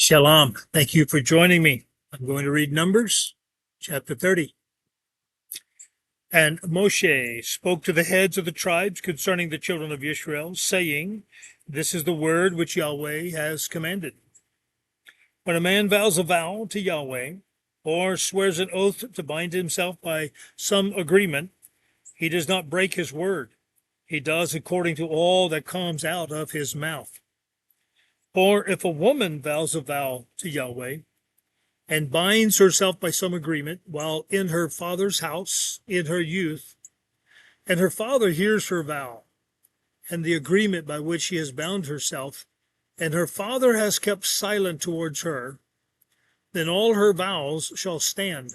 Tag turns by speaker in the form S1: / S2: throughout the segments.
S1: Shalom. Thank you for joining me. I'm going to read Numbers, chapter 30. And Moshe spoke to the heads of the tribes concerning the children of Israel, saying, This is the word which Yahweh has commanded. When a man vows a vow to Yahweh, or swears an oath to bind himself by some agreement, he does not break his word. He does according to all that comes out of his mouth. Or if a woman vows a vow to Yahweh, and binds herself by some agreement while in her father's house in her youth, and her father hears her vow, and the agreement by which she has bound herself, and her father has kept silent towards her, then all her vows shall stand,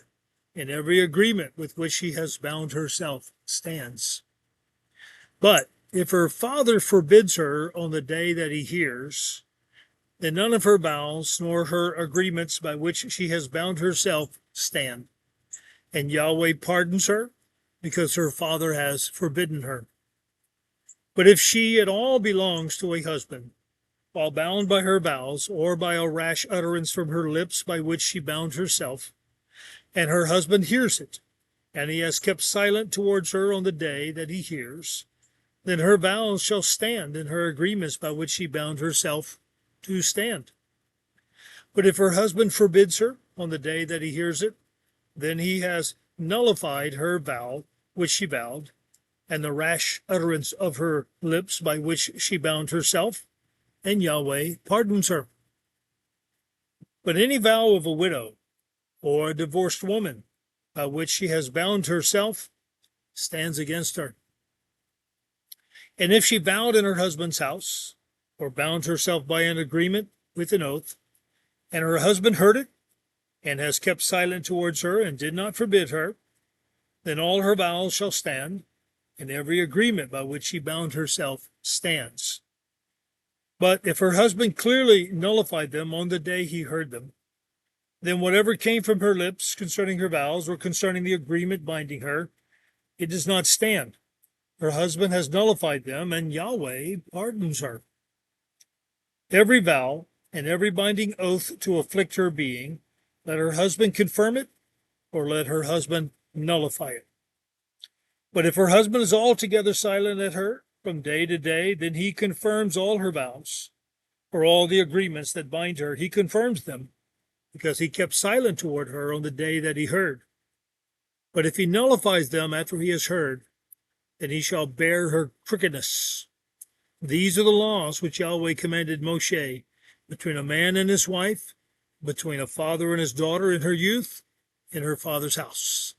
S1: and every agreement with which she has bound herself stands. But if her father forbids her on the day that he hears, then none of her vows nor her agreements by which she has bound herself stand, and Yahweh pardons her because her father has forbidden her. But if she at all belongs to a husband, while bound by her vows or by a rash utterance from her lips by which she bound herself, and her husband hears it, and he has kept silent towards her on the day that he hears, then her vows shall stand, and her agreements by which she bound herself to stand. But if her husband forbids her on the day that he hears it, then he has nullified her vow which she vowed, and the rash utterance of her lips by which she bound herself, and Yahweh pardons her. But any vow of a widow or a divorced woman by which she has bound herself stands against her. And if she vowed in her husband's house, or bound herself by an agreement with an oath, and her husband heard it, and has kept silent towards her, and did not forbid her, then all her vows shall stand, and every agreement by which she bound herself stands. But if her husband clearly nullified them on the day he heard them, then whatever came from her lips concerning her vows, or concerning the agreement binding her, it does not stand. Her husband has nullified them, and Yahweh pardons her. Every vow and every binding oath to afflict her being, let her husband confirm it, or let her husband nullify it. But if her husband is altogether silent at her from day to day, then he confirms all her vows, or all the agreements that bind her, he confirms them, because he kept silent toward her on the day that he heard. But if he nullifies them after he has heard, then he shall bear her crookedness. These are the laws which Yahweh commanded Moshe between a man and his wife, between a father and his daughter in her youth, in her father's house.